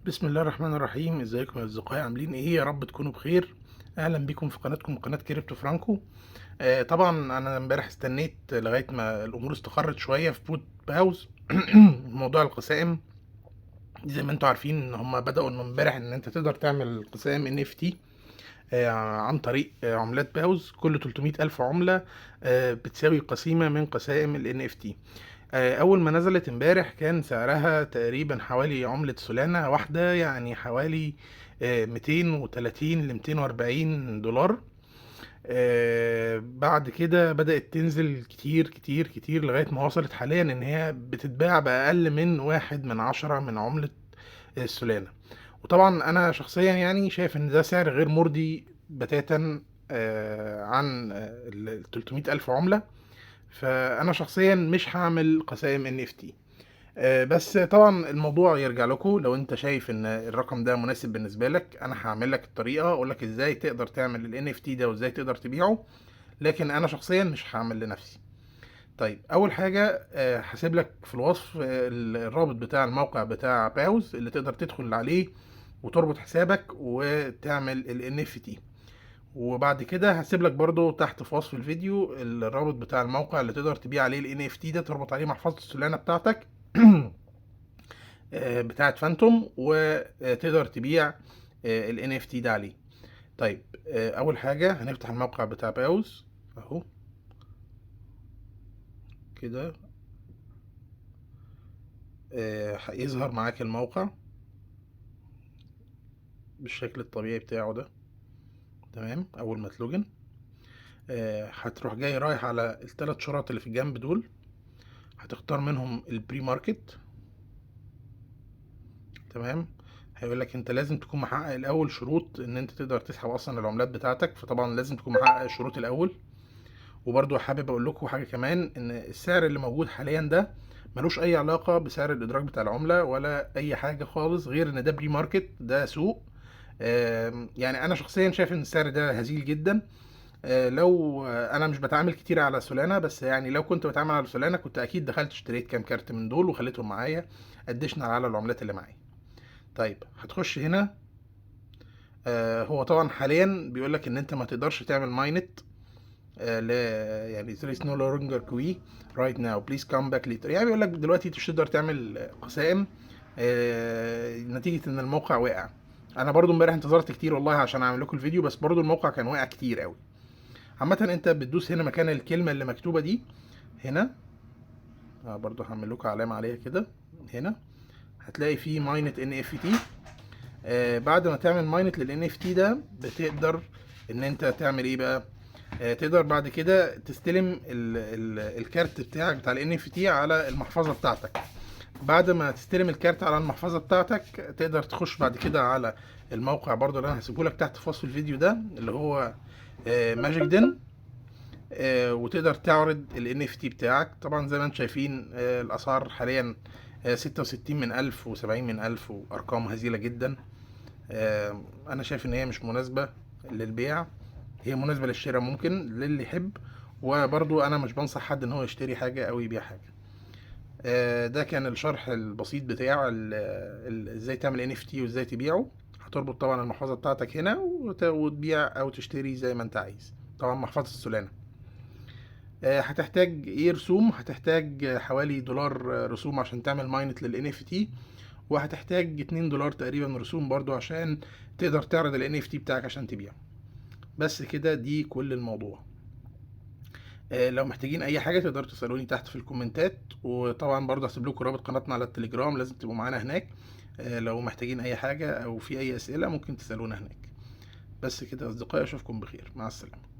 بسم الله الرحمن الرحيم. ازيكم يا اصدقائي؟ عاملين ايه؟ يا رب تكونوا بخير. اهلا بيكم في قناتكم، قناه كريبتو فرانكو. طبعا انا امبارح استنيت لغايه ما الامور استقرت شويه في بوت باوز. موضوع القسائم، زي ما انتم عارفين ان هم بداوا من امبارح ان انت تقدر تعمل قسائم ان اف تي عن طريق عملات باوز. كل 300 الف عمله بتساوي قسيمه من قسائم ال NFT. اول ما نزلت امبارح كان سعرها تقريبا حوالي عملة سولانا واحدة، يعني حوالي 230 ل 240 دولار. بعد كده بدأت تنزل كتير كتير كتير لغاية ما وصلت حاليا ان هي بتتباع بأقل من 1/10 من عملة السولانا. وطبعا انا شخصيا يعني شايف ان ده سعر غير مرضي بتاتا عن ال 300 الف عملة. فانا شخصيا مش هعمل قسائم NFT. بس طبعا الموضوع يرجع لكم. لو انت شايف ان الرقم ده مناسب بالنسبه لك، انا هعمل لك الطريقه، اقول لك ازاي تقدر تعمل ال NFT ده وازاي تقدر تبيعه. لكن انا شخصيا مش هعمل لنفسي. طيب، اول حاجه هسيب لك في الوصف الرابط بتاع الموقع بتاع باوز اللي تقدر تدخل عليه وتربط حسابك وتعمل ال NFT. وبعد كده هسيب لك برضو تحت في وصف الفيديو الرابط بتاع الموقع اللي تقدر تبيع عليه ال NFT ده، تربط عليه محفظة السولانة بتاعتك بتاعت فانتوم، وتقدر تبيع ال NFT ده عليه. طيب، اول حاجة هنفتح الموقع بتاع باوز اهو كده. هيظهر معاك الموقع بالشكل الطبيعي بتاعه ده. تمام، اول ما تلوجن هتروح جاي رايح على الثلاث شرط اللي في الجنب دول، هتختار منهم البري ماركت. تمام، هيقول لك انت لازم تكون محقق الاول شروط ان انت تقدر تسحب اصلا العملات بتاعتك، فطبعا لازم تكون محقق الشروط الاول. وبرضو حابب اقول لكم حاجه كمان، ان السعر اللي موجود حاليا ده ملوش اي علاقه بسعر الادراج بتاع العمله ولا اي حاجه خالص، غير ان ده بري ماركت، ده سوق. يعني انا شخصيا شايف ان السعر ده هزيل جدا. لو انا مش بتعامل كتير على سولانا، بس يعني لو كنت بتعامل على سولانا كنت اكيد دخلت اشتريت كام كارت من دول وخليتهم معايا اديشنال على العملات اللي معايا. طيب، هتخش هنا. هو طبعا حاليا بيقول لك ان انت ما تقدرش تعمل ماينت. ل يعني there is no longer QE right now, please come back later. يعني بيقول لك دلوقتي مش تقدر تعمل قسائم نتيجة ان الموقع وقع. انا برضو امبارح انتظرت كتير والله عشان اعمل لكم الفيديو، بس برضو الموقع كان واقع كتير قوي. عامة انت بتدوس هنا مكان الكلمة اللي مكتوبة دي هنا. برضو هعمل لكم علامة عليها كده. هنا هتلاقي فيه ماينت NFT. بعد ما تعمل ماينت لل NFT ده بتقدر ان انت تعمل ايه بقى. تقدر بعد كده تستلم الكارت بتاعك بتاع ال NFT على المحفظة بتاعتك. بعد ما تستلم الكارت على المحفظة بتاعتك تقدر تخش بعد كده على الموقع برضو اللي انا هسيبه لك تحت في وصف الفيديو ده، اللي هو ماجيك دين. وتقدر تعرض ال NFT بتاعك. طبعا زي ما انتم شايفين الاسعار حاليا 66 من 1000 و70 من 1000، وارقام هزيلة جدا. انا شايف ان هي مش مناسبة للبيع، هي مناسبة للشراء ممكن للي يحب. وبرضو انا مش بنصح حد ان هو يشتري حاجة او يبيع حاجة. ده كان الشرح البسيط بتاع ازاي تعمل NFT وازاي تبيعه. هتربط طبعا المحفظة بتاعتك هنا وتبيع او تشتري زي ما انت عايز، طبعا محفظة السولانة. هتحتاج ايه رسوم؟ هتحتاج حوالي دولار رسوم عشان تعمل ماينت لل NFT. وهتحتاج 2 دولار تقريبا رسوم برضو عشان تقدر تعرض ال NFT بتاعك عشان تبيعه. بس كده، دي كل الموضوع. لو محتاجين اي حاجه تقدروا تسالوني تحت في الكومنتات، وطبعا برضه هسيب لكم رابط قناتنا على التليجرام، لازم تبقوا معانا هناك. لو محتاجين اي حاجه او في اي اسئله ممكن تسالونا هناك. بس كده يا اصدقائي، اشوفكم بخير، مع السلامه.